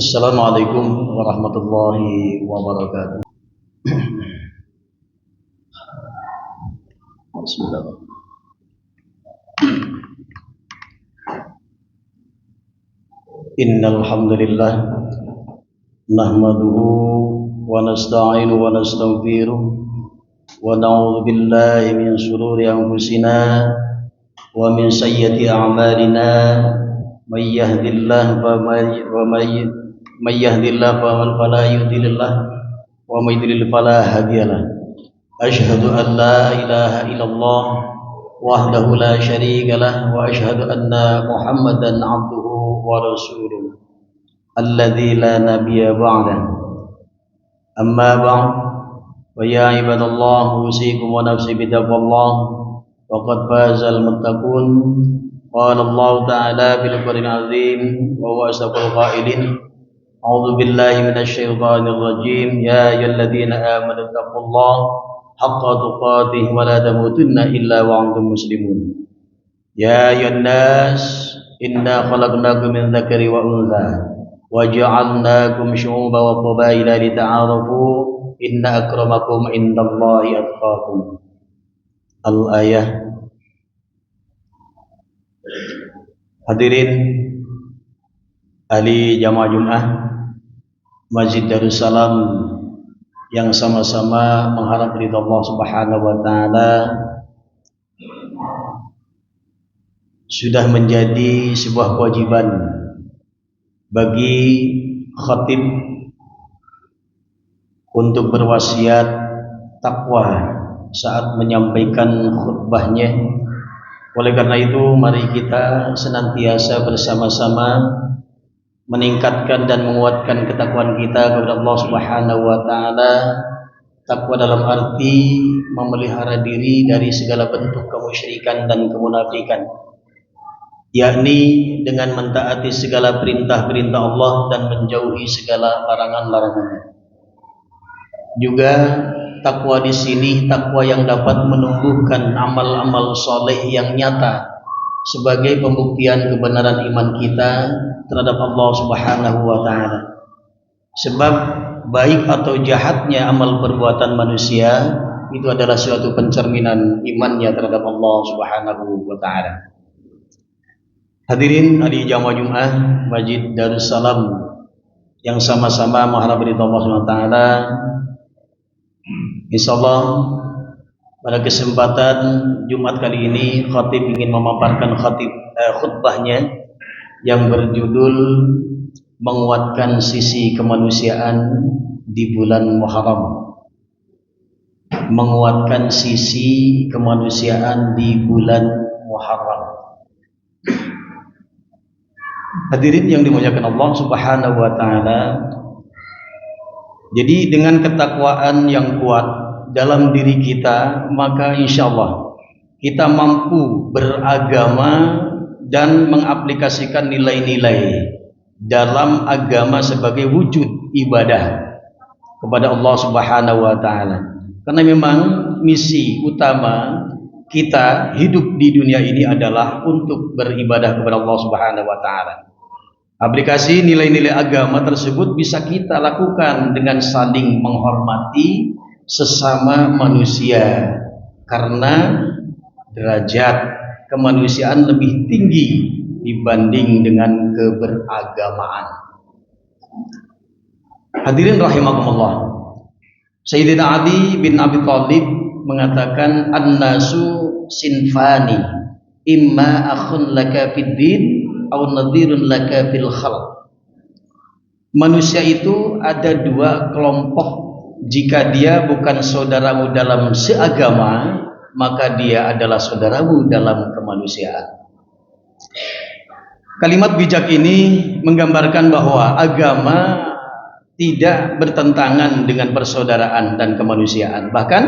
Assalamualaikum warahmatullahi wabarakatuh. Bismillah. Innal hamdalillah nahmaduhu wa nasta'inu wa nastaghfiruh wa na'udzu billahi min shururi anfusina wa min sayyiati a'malina may yahdihillahu may yahdihillahu fala yudhillah wa may yudlil fala hadiyalah. Asyhadu an la ilaha illallah wahdahu la syarika lah wa asyhadu anna Muhammadan abduhu wa rasuluh alladzi la nabiyya ba'dah. Amma ba'd, wa ya ibadallah usikum wa nafsi bitaqwallah faqad fazal muttaqun. Qala Allah ta'ala bil Qur'anil azim wa huwa asdaqul qailin. A'udzu billahi minasy syaithanir rajim. Ya ayyuhalladzina amanu taqullaha haqqa tuqatih wa la tamutunna illa wa antum muslimun. Ya ayyuhan nas inna khalaqnakum min dzakari wa untha wa ja'alnakum syu'uban wa qabaila lita'arafu inna akramakum indallahi atqakum. Al-ayah. Hadirin ahli jamaah Jumat Masjid Darussalam yang sama-sama mengharap ridha Allah Subhanahu wa taala, sudah menjadi sebuah kewajiban bagi khatib untuk berwasiat takwa saat menyampaikan khutbahnya. Oleh karena itu, mari kita senantiasa bersama-sama meningkatkan dan menguatkan ketakwaan kita kepada Allah Subhanahu wa taala. Takwa dalam arti memelihara diri dari segala bentuk kemusyrikan dan kemunafikan, yakni dengan mentaati segala perintah-perintah Allah dan menjauhi segala larangan-larangannya. Juga takwa di sini takwa yang dapat menumbuhkan amal-amal soleh yang nyata sebagai pembuktian kebenaran iman kita terhadap Allah Subhanahu wa taala. Sebab baik atau jahatnya amal perbuatan manusia itu adalah suatu pencerminan imannya terhadap Allah Subhanahu wa taala. Hadirin ahli jamaah Jumat Masjid Darussalam yang sama-sama mengharap ridha Allah Subhanahu wa taala. Insyaallah pada kesempatan Jumat kali ini khatib ingin memaparkan khutbahnya yang berjudul menguatkan sisi kemanusiaan di bulan Muharram. Menguatkan sisi kemanusiaan di bulan Muharram. Hadirin yang dimuliakan Allah Subhanahu wa taala. Jadi dengan ketakwaan yang kuat dalam diri kita, maka insyaallah kita mampu beragama dan mengaplikasikan nilai-nilai dalam agama sebagai wujud ibadah kepada Allah Subhanahu wa taala. Karena memang misi utama kita hidup di dunia ini adalah untuk beribadah kepada Allah Subhanahu wa taala. Aplikasi nilai-nilai agama tersebut bisa kita lakukan dengan saling menghormati sesama manusia, karena derajat kemanusiaan lebih tinggi dibanding dengan keberagamaan. Hadirin rahimakumullah. Sayyidina Ali bin Abi Thalib mengatakan an-nasu sinfani imma akhun laka fid din aw nadhirun laka fil khalq. Manusia itu ada dua kelompok. Jika dia bukan saudaramu dalam seagama, maka dia adalah saudaramu dalam kemanusiaan. Kalimat bijak ini menggambarkan bahwa agama tidak bertentangan dengan persaudaraan dan kemanusiaan. Bahkan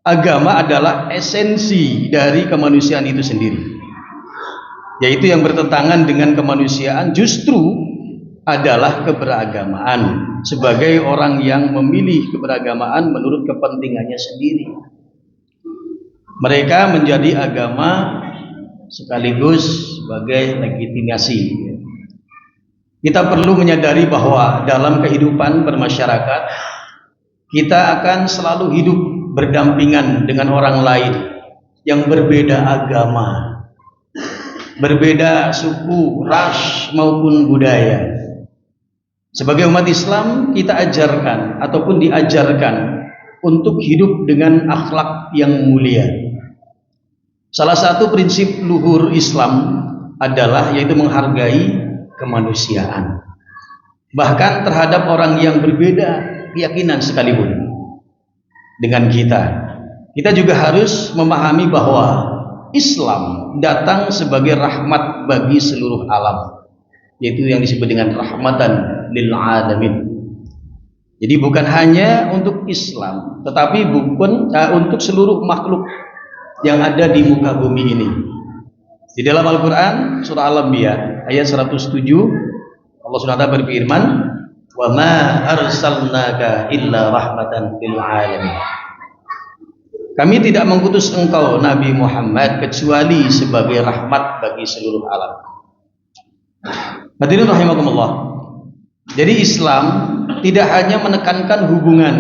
agama adalah esensi dari kemanusiaan itu sendiri. Yaitu yang bertentangan dengan kemanusiaan justru adalah keberagamaan, sebagai orang yang memilih keberagamaan menurut kepentingannya sendiri. Mereka menjadi agama sekaligus sebagai legitimasi. Kita perlu menyadari bahwa dalam kehidupan bermasyarakat kita akan selalu hidup berdampingan dengan orang lain yang berbeda agama, berbeda suku, ras maupun budaya. Sebagai umat Islam, kita ajarkan ataupun diajarkan untuk hidup dengan akhlak yang mulia. Salah satu prinsip luhur Islam adalah yaitu menghargai kemanusiaan, bahkan terhadap orang yang berbeda keyakinan sekalipun dengan kita. Kita juga harus memahami bahwa Islam datang sebagai rahmat bagi seluruh alam, yaitu yang disebut dengan rahmatan lil alamin. Jadi bukan hanya untuk Islam, tetapi bukan untuk seluruh makhluk yang ada di muka bumi ini. Di dalam Al-Quran surah Al-Anbiya ayat 107 Allah SWT berfirman, "Wa ma arsalnaka illa rahmatan lil alamin." Kami tidak mengutus engkau Nabi Muhammad kecuali sebagai rahmat bagi seluruh alam. Hadirin rahimakumullah. Jadi Islam tidak hanya menekankan hubungan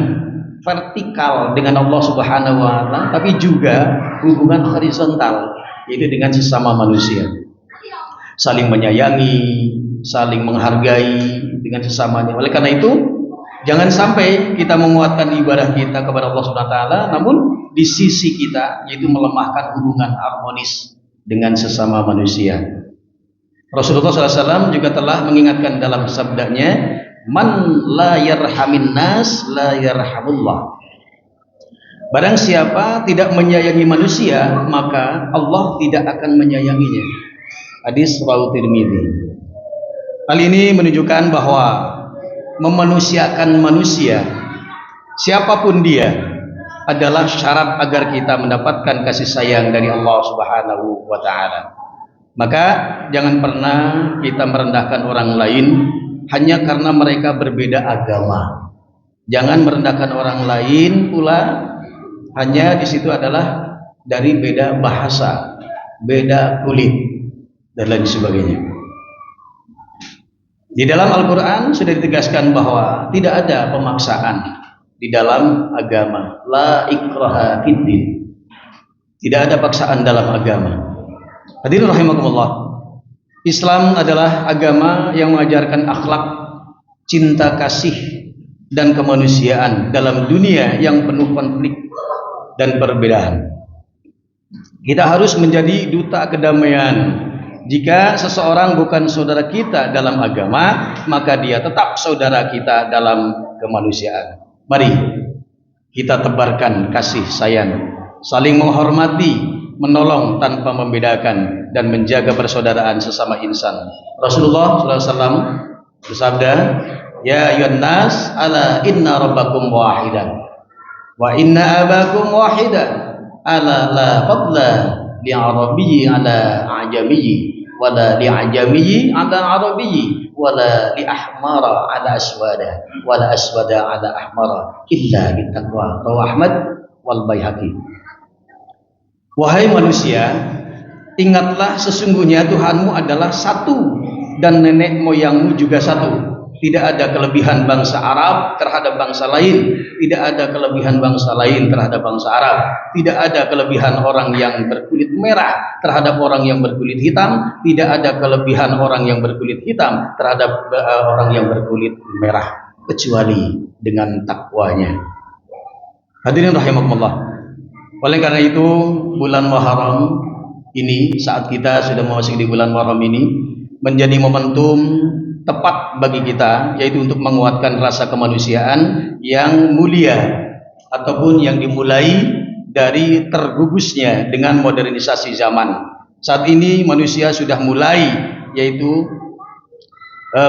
vertikal dengan Allah Subhanahu wa taala, tapi juga hubungan horizontal, yaitu dengan sesama manusia. Saling menyayangi, saling menghargai dengan sesamanya. Oleh karena itu, jangan sampai kita menguatkan ibadah kita kepada Allah Subhanahu wa taala, namun di sisi kita yaitu melemahkan hubungan harmonis dengan sesama manusia. Rasulullah SAW juga telah mengingatkan dalam sabdanya, "Man la yarhamin nas la yarhamullah." Barang siapa tidak menyayangi manusia, maka Allah tidak akan menyayanginya. Hadis riwayat Tirmidzi. Hal ini menunjukkan bahwa memanusiakan manusia, siapapun dia, adalah syarat agar kita mendapatkan kasih sayang dari Allah Subhanahu wa taala. Maka jangan pernah kita merendahkan orang lain hanya karena mereka berbeda agama. Jangan merendahkan orang lain pula hanya di situ adalah dari beda bahasa, beda kulit, dan lain sebagainya. Di dalam Al-Quran sudah ditegaskan bahwa tidak ada pemaksaan di dalam agama. La ikraha fiddin. Tidak ada paksaan dalam agama. Hadirin rahimakumullah. Islam adalah agama yang mengajarkan akhlak, cinta kasih, dan kemanusiaan dalam dunia yang penuh konflik dan perbedaan. Kita harus menjadi duta kedamaian. Jika seseorang bukan saudara kita dalam agama, maka dia tetap saudara kita dalam kemanusiaan. Mari kita tebarkan kasih sayang, saling menghormati, menolong tanpa membedakan, dan menjaga persaudaraan sesama insan. Rasulullah SAW bersabda, "Ya ayyuhan nas, ala inna rabbakum wahidan wa inna abakum wahidan, ala la fadla li arabiyyi ala ajamiyyi wala li ajamiyyi ala arabiyyi wala li ahmara ala aswada wala aswada ala ahmara illa bittaqwa." Rawahu Ahmad wal Baihaqi. Wahai manusia, ingatlah sesungguhnya Tuhanmu adalah satu dan nenek moyangmu juga satu. Tidak ada kelebihan bangsa Arab terhadap bangsa lain, tidak ada kelebihan bangsa lain terhadap bangsa Arab, tidak ada kelebihan orang yang berkulit merah terhadap orang yang berkulit hitam, tidak ada kelebihan orang yang berkulit hitam terhadap orang yang berkulit merah, kecuali dengan takwanya. Hadirin rahimakumullah. Oleh karena itu, bulan Muharram ini, saat kita sudah memasuki di bulan Muharram ini, menjadi momentum tepat bagi kita, yaitu untuk menguatkan rasa kemanusiaan yang mulia ataupun yang dimulai dari tergugusnya dengan modernisasi zaman. Saat ini manusia sudah mulai yaitu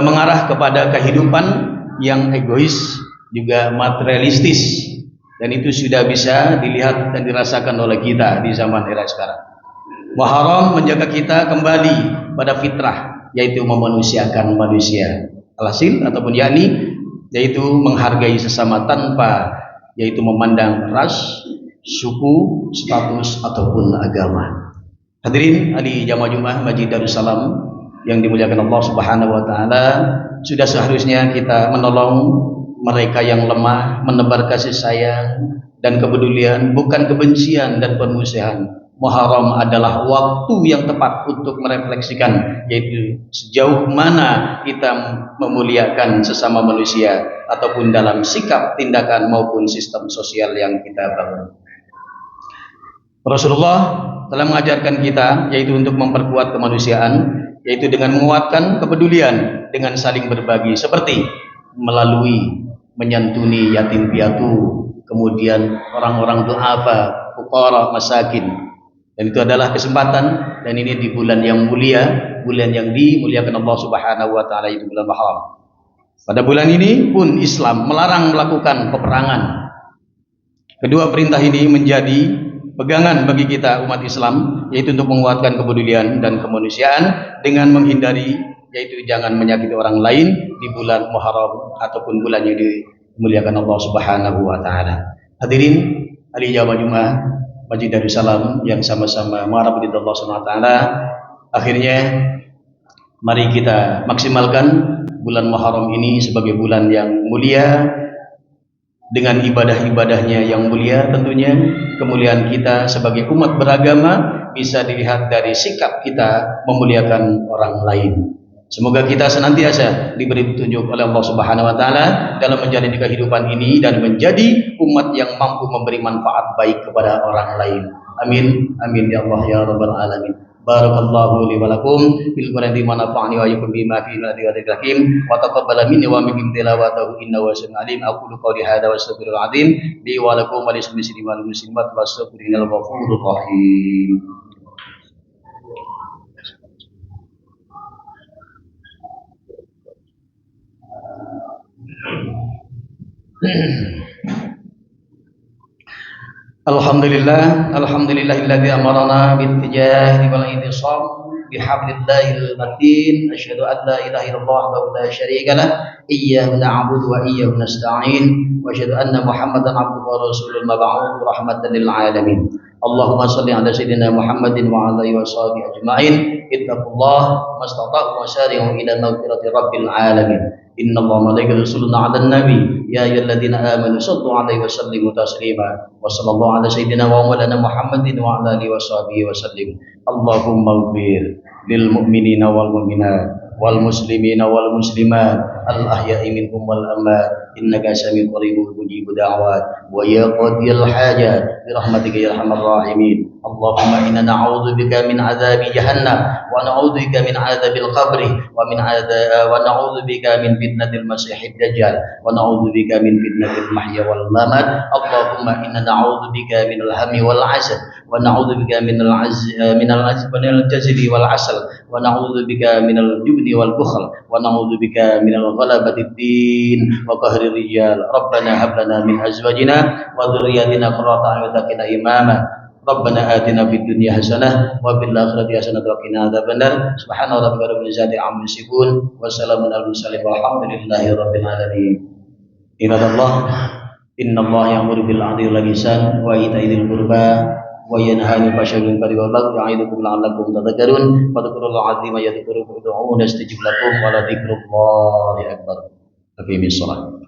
mengarah kepada kehidupan yang egois, juga materialistis. Dan itu sudah bisa dilihat dan dirasakan oleh kita di zaman era sekarang. Muharram menjaga kita kembali pada fitrah, yaitu memanusiakan manusia. Alhasil ataupun yakni yaitu menghargai sesama tanpa yaitu memandang ras, suku, status ataupun agama. Hadirin di Jamaah Jumat Masjid Darussalam, yang dimuliakan Allah Subhanahu wa taala, sudah seharusnya kita menolong mereka yang lemah, menebar kasih sayang dan kepedulian, bukan kebencian dan permusuhan. Muharram adalah waktu yang tepat untuk merefleksikan, yaitu sejauh mana kita memuliakan sesama manusia ataupun dalam sikap, tindakan maupun sistem sosial yang kita bangun. Rasulullah telah mengajarkan kita yaitu untuk memperkuat kemanusiaan, yaitu dengan menguatkan kepedulian dengan saling berbagi, seperti melalui menyantuni yatim piatu, kemudian orang-orang du'afa, fuqara, masakin. Dan itu adalah kesempatan, dan ini di bulan yang mulia, bulan yang dimuliakan Allah Subhanahu wa taala, itu bulan Muharram. Pada bulan ini pun Islam melarang melakukan peperangan. Kedua perintah ini menjadi pegangan bagi kita umat Islam, yaitu untuk menguatkan kepedulian dan kemanusiaan dengan menghindari, yaitu jangan menyakiti orang lain di bulan Muharram ataupun bulan yang dimuliakan Allah Subhanahu wa taala. Hadirin ahli jamaah Jumat Masjid Darussalam yang sama-sama mengharap ridha Allah Subhanahu wa taala, akhirnya mari kita maksimalkan bulan Muharram ini sebagai bulan yang mulia dengan ibadah-ibadahnya yang mulia. Tentunya kemuliaan kita sebagai umat beragama bisa dilihat dari sikap kita memuliakan orang lain. Semoga kita senantiasa diberi petunjuk oleh Allah Subhanahu wa taala dalam menjalani kehidupan ini dan menjadi umat yang mampu memberi manfaat baik kepada orang lain. Amin amin ya Allah ya rabbal alamin. Barakallahu li wa lakum fil Qur'ani wa nafa'ani wa iyyakum bima fihi min ayati hakim wa taqabbala minni wa minkum tilawatahu innahu sami'un alim. Aqulu qawli hadza wa astaghfirul azim li wa lakum wa lisal muslimin wal muslimat wastaghfirullahal ghafurur rahim. Alhamdulillahilladzi amarna bittijah wal intisam bihablillahil matin. Asyhadu an la ilaha illallah wa la syarika lah, iyyahu na'budu wa iyyahu nasta'in, wa asyhadu anna Muhammadan abduhu wa rasuluhu mab'uts rahmatan lil alamin. Allahumma shalli ala sayyidina Muhammadin wa ala alihi washabihi ajma'in. Ittaqullah mastata'tum wa sari'u ila maghfirati rabbil alamin. Innallaha wa malaikatahu yusholluna 'alan nabi ya ayyuhalladzina amanu shallu 'alaihi wa sallimu taslima. Wa sallallahu ala sayyidina wa maulana Muhammadin wa ala alihi washabihi wasallim. Allahumma ighfir lil mu'minina wal mu'minat wal muslimina wal muslimat al ahya'i minhum wal amwat innaka sami'un qaribun mujibud da'wat wa ya qadiyal hajat bi rahmatika ya arhamar rahimin. Allahumma inna na'udzubika min adzabi jahannam wa na'udzubika min adzabil qabri wa na'udzubika min fitnatil masiihid dajjal wa na'udzubika min fitnatil mahya wal mamat. Allahumma inna na'udzubika minal hammi wal 'asad wa na'udzubika minal jazli wal 'asal wa na'udzubika minal jubni wal bukhl wa na'udzubika minal ghalabatid din wa qahrir rijal. Rabbana hab lana min azwajina wa dhurriyyatina qurrata a'yun wa qina imama. Rabbana atina fid dunya hasanah wa fil akhirati hasanah wa qina adzabannar. Subhana rabbika rabbil izzati amma yasifun wa salamun alal mursalin walhamdulillahi rabbil alamin. Ibadallah, innallaha ya'muru bil 'adli wal ihsan wa ita'i dzil qurba wa yanha 'anil fahsya'i wal munkari wal baghi ya'idukum la'allakum tadhakkarun. Fadhkurullaha 'azima yadhkurukum ud'uuhu yastajib lakum wa la dzikrullahi akbar. Aqimis shalah.